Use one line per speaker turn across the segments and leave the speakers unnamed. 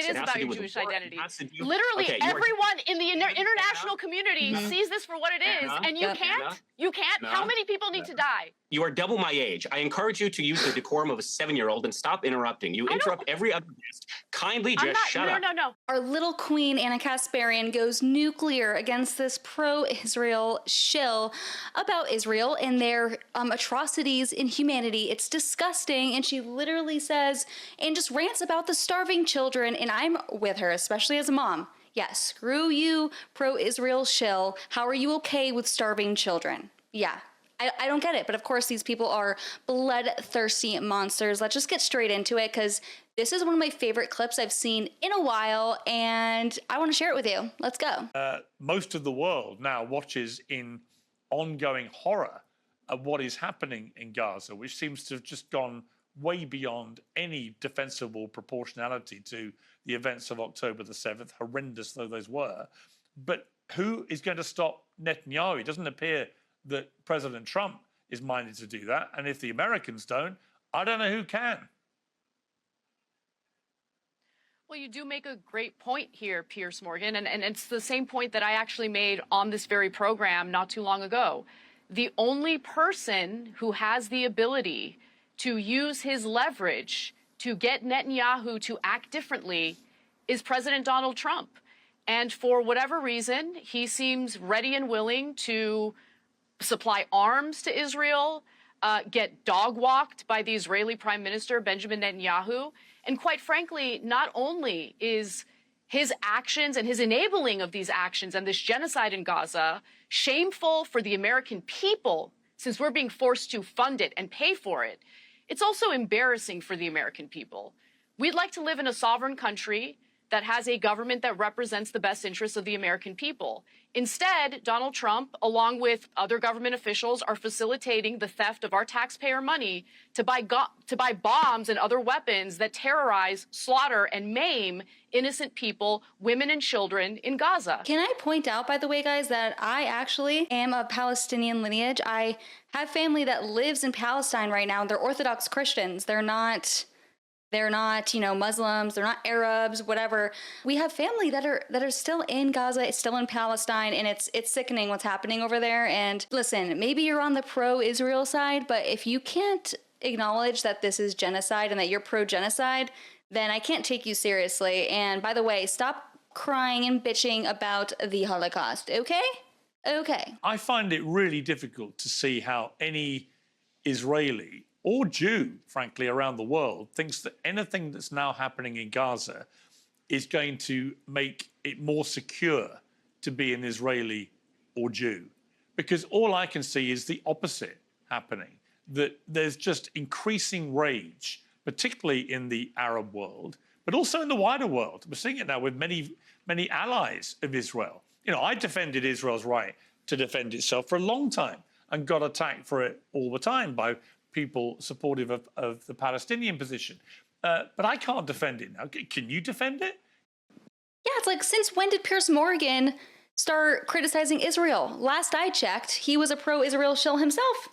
is
has
about
to do
your
with
Jewish
war. It
identity.
has to do-
Literally,
Okay,
everyone in the international community sees this for what it is,
Anna,
and you can't.
Anna,
You can't.
Anna,
How many people need to die?
You are double my age. I encourage you to use the decorum of a 7-year-old and stop interrupting. You interrupt every other guest. Kindly just shut up.
No.
Our little queen, Ana Kasparian, goes nuclear against this pro-Israel shill about Israel and their atrocities in humanity. It's disgusting. And she literally says, and just rants about the starving children. And I'm with her, especially as a mom. Yes, screw you, pro-Israel shill. How are you okay with starving children? Yeah. I don't get it, but of course these people are bloodthirsty monsters. Let's just get straight into it, because this is one of my favorite clips I've seen in a while, and I want to share it with you. Let's go.
Most of the world now watches in ongoing horror at what is happening in Gaza, which seems to have just gone way beyond any defensible proportionality to the events of October the 7th, horrendous though those were. But who is going to stop Netanyahu? It doesn't appear that President Trump is minded to do that. And if the Americans don't, I don't know who can.
Well, you do make a great point here, Piers Morgan, and it's the same point that I actually made on this very program not too long ago. The only person who has the ability to use his leverage to get Netanyahu to act differently is President Donald Trump. And for whatever reason, he seems ready and willing to supply arms to Israel, get dog-walked by the Israeli Prime Minister, Benjamin Netanyahu. And quite frankly, not only is his actions and his enabling of these actions and this genocide in Gaza shameful for the American people, since we're being forced to fund it and pay for it, it's also embarrassing for the American people. We'd like to live in a sovereign country that has a government that represents the best interests of the American people. Instead, Donald Trump, along with other government officials, are facilitating the theft of our taxpayer money to buy bombs and other weapons that terrorize, slaughter, and maim innocent people, women and children in Gaza.
Can I point out, by the way, guys, that I actually am of Palestinian lineage. I have family that lives in Palestine right now. They're Orthodox Christians. They're not, you know, Muslims, they're not Arabs, whatever. We have family that are still in Gaza, still in Palestine, and it's sickening what's happening over there. And listen, maybe you're on the pro-Israel side, but if you can't acknowledge that this is genocide and that you're pro-genocide, then I can't take you seriously. And by the way, stop crying and bitching about the Holocaust, okay? Okay.
I find it really difficult to see how any Israeli or Jew, frankly, around the world, thinks that anything that's now happening in Gaza is going to make it more secure to be an Israeli or Jew. Because all I can see is the opposite happening, that there's just increasing rage, particularly in the Arab world, but also in the wider world. We're seeing it now with many, many allies of Israel. You know, I defended Israel's right to defend itself for a long time and got attacked for it all the time by people supportive of the Palestinian position. But I can't defend it now. Can you defend it?
Yeah, it's like, since when did Piers Morgan start criticizing Israel? Last I checked, he was a pro-Israel shill himself.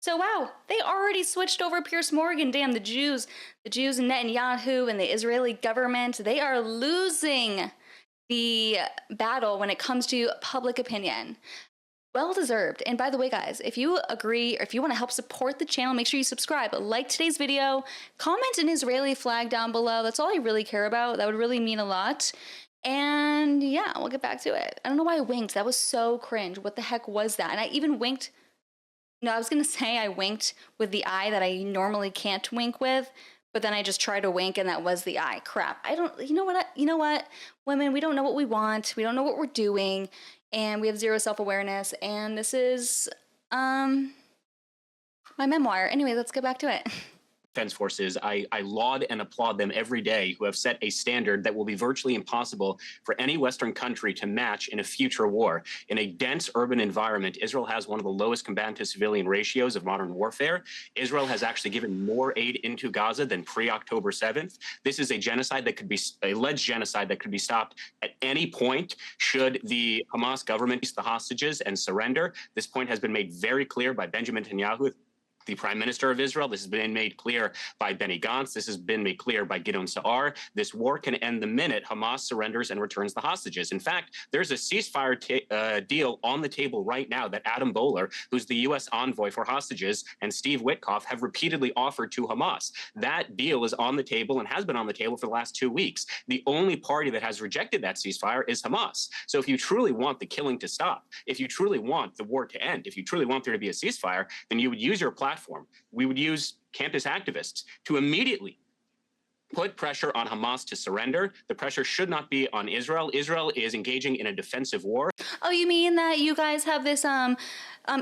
So wow, they already switched over Piers Morgan. Damn, the Jews and Netanyahu and the Israeli government, they are losing the battle when it comes to public opinion. Well deserved. And by the way, guys, if you agree or if you want to help support the channel, make sure you subscribe, like today's video, comment an Israeli flag down below. That's all I really care about. That would really mean a lot. And yeah, we'll get back to it. I don't know why I winked. That was so cringe. What the heck was that? And I even winked. No, I was going to say I winked with the eye that I normally can't wink with, but then I just tried to wink and that was the eye. Crap. You know what? Women, we don't know what we want. We don't know what we're doing. And we have zero self-awareness, and this is my memoir. Anyway, let's get back to it.
Defense forces, I laud and applaud them every day, who have set a standard that will be virtually impossible for any Western country to match in a future war. In a dense urban environment, Israel has one of the lowest combatant-to-civilian ratios of modern warfare. Israel has actually given more aid into Gaza than pre-October 7th. This is a genocide that could be, alleged genocide that could be stopped at any point should the Hamas government release the hostages and surrender. This point has been made very clear by Benjamin Netanyahu the Prime Minister of Israel. This has been made clear by Benny Gantz. This has been made clear by Gideon Sa'ar. This war can end the minute Hamas surrenders and returns the hostages. In fact, there's a ceasefire deal on the table right now that Adam Boehler, who's the U.S. envoy for hostages, and Steve Witkoff have repeatedly offered to Hamas. That deal is on the table and has been on the table for the last 2 weeks. The only party that has rejected that ceasefire is Hamas. So if you truly want the killing to stop, if you truly want the war to end, if you truly want there to be a ceasefire, then you would use your platform. We would use campus activists to immediately put pressure on Hamas to surrender. The pressure should not be on Israel. Israel is engaging in a defensive war.
Oh, you mean that you guys have this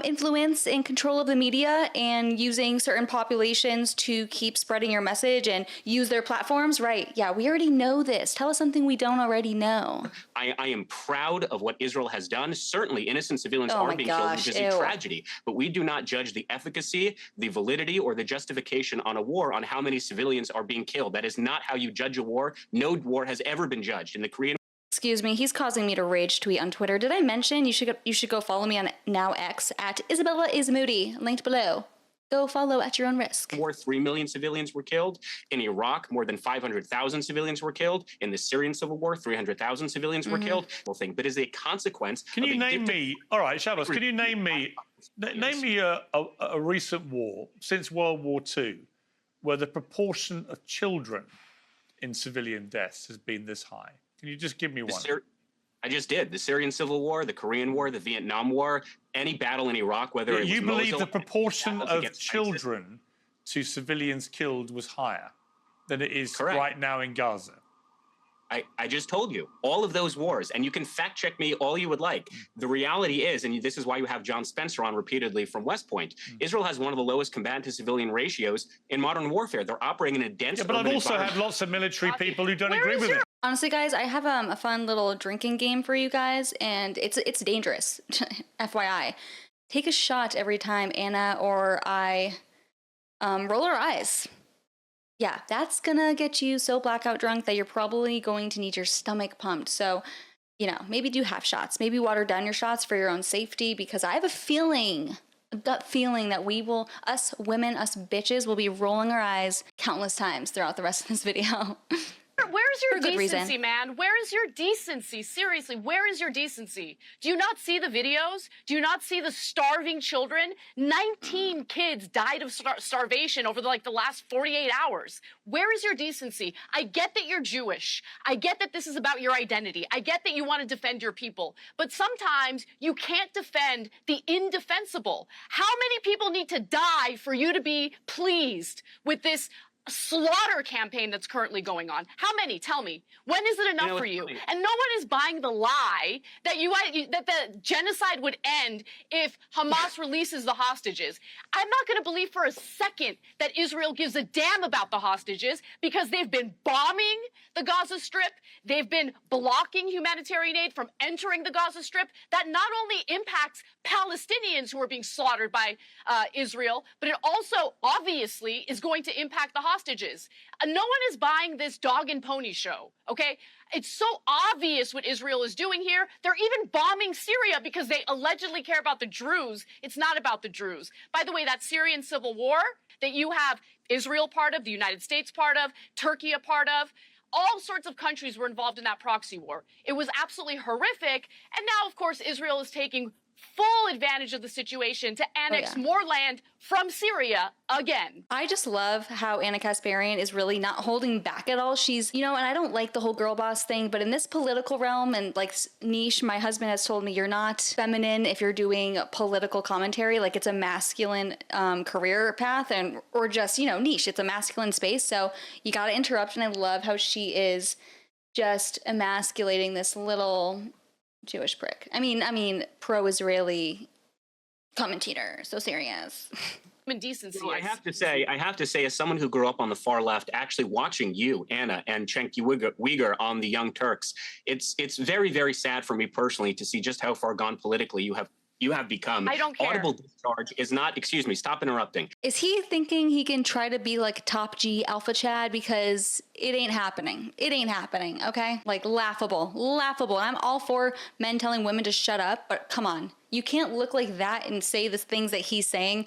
influence and control of the media and using certain populations to keep spreading your message and use their platforms? Right. Yeah, we already know this. Tell us something we don't already know.
I am proud of what Israel has done. Certainly, innocent civilians are being killed, which is a tragedy. But we do not judge the efficacy, the validity, or the justification on a war on how many civilians are being killed. That is not how you judge a war. No war has ever been judged. In the Korean
Excuse me, he's causing me to rage tweet on Twitter. Did I mention you should go follow me on now X at Isabella is Moody, linked below. Go follow at your own risk.
War, 3 million civilians were killed. In Iraq, more than 500,000 civilians were killed. In the Syrian civil war, 300,000 civilians were killed. But as a consequence,
can you name me? All right, Shabbos, can you name me? Name me a recent war since World War II where the proportion of children in civilian deaths has been this high. Can you just give me one?
I just did. The Syrian Civil War, the Korean War, the Vietnam War, any battle in Iraq, whether it was
You believe
Mosul,
the proportion of children to civilians killed was higher than it is right now in Gaza?
I just told you all of those wars, and you can fact check me all you would like. The reality is, and this is why you have John Spencer on repeatedly from West Point, Israel has one of the lowest combatant to civilian ratios in modern warfare. They're operating in a dense
but I've also had lots of military people who don't agree with it.
Honestly, guys, I have a fun little drinking game for you guys, and it's dangerous. FYI. Take a shot every time Anna or I roll our eyes. Yeah, that's gonna get you so blackout drunk that you're probably going to need your stomach pumped. So, maybe do half shots. Maybe water down your shots for your own safety, because I have a gut feeling that us women, us bitches, will be rolling our eyes countless times throughout the rest of this video.
Where's your decency, man? Where is your decency? Seriously, where is your decency? Do you not see the videos? Do you not see the starving children? 19 kids died of starvation over the last 48 hours. Where is your decency? I get that you're Jewish. I get that this is about your identity. I get that you want to defend your people. But sometimes you can't defend the indefensible. How many people need to die for you to be pleased with this slaughter campaign that's currently going on? How many? Tell me. When is it enough for you? And no one is buying the lie that that the genocide would end if Hamas releases the hostages. I'm not going to believe for a second that Israel gives a damn about the hostages, because they've been bombing the Gaza Strip. They've been blocking humanitarian aid from entering the Gaza Strip. That not only impacts Palestinians who are being slaughtered by Israel, but it also obviously is going to impact the hostages. No one is buying this dog and pony show, okay? It's so obvious what Israel is doing here. They're even bombing Syria because they allegedly care about the Druze. It's not about the Druze. By the way, that Syrian civil war that you have Israel part of, the United States part of, Turkey a part of, all sorts of countries were involved in that proxy war. It was absolutely horrific. And now, of course, Israel is taking full advantage of the situation to annex more land from Syria again.
I just love how Ana Kasparian is really not holding back at all. She's, and I don't like the whole girl boss thing, but in this political realm and niche, my husband has told me you're not feminine if you're doing political commentary. It's a masculine career path or just, niche. It's a masculine space. So you got to interrupt. And I love how she is just emasculating this little Jewish prick. I mean, pro-Israeli commentator. So serious.
Indecency.
I have to say, as someone who grew up on the far left, actually watching you, Anna, and Cenk Uygur on the Young Turks, it's very, very sad for me personally to see just how far gone politically you have become.
I don't care.
Audible discharge is not, excuse me, stop interrupting.
Is he thinking he can try to be top G alpha Chad? Because it ain't happening. It ain't happening, okay? Laughable. I'm all for men telling women to shut up, but come on. You can't look like that and say the things that he's saying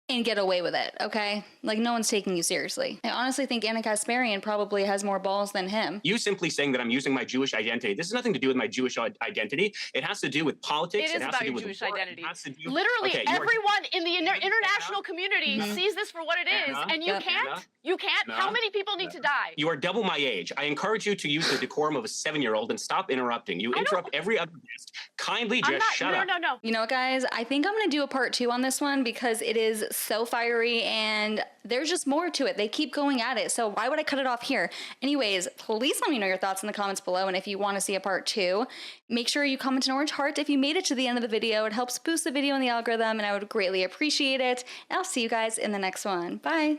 and get away with it, okay? Like, no one's taking you seriously. I honestly think Ana Kasparian probably has more balls than him.
You simply saying that I'm using my Jewish identity. This has nothing to do with my Jewish identity. It has to do with politics.
It is
has
about
to do
your
with
Jewish
war.
identity.
It has to do-
Literally,
Okay, you are-
everyone in the international community sees this for what it is,
Anna?
and you
Yep.
can't.
Anna?
You can't. How
Anna?
many people need to die?
You are double my age. I encourage you to use the decorum of a 7-year-old and stop interrupting. You interrupt every other guest. Kindly
I'm
just
not.
shut
No,
up.
no, no.
You know what, guys? I think I'm gonna do a part 2 on this one because it is so fiery and there's just more to it. They keep going at it. So why would I cut it off here? Anyways, please let me know your thoughts in the comments below. And if you want to see a part 2, make sure you comment an orange heart if you made it to the end of the video. It helps boost the video in the algorithm and I would greatly appreciate it. And I'll see you guys in the next one. Bye.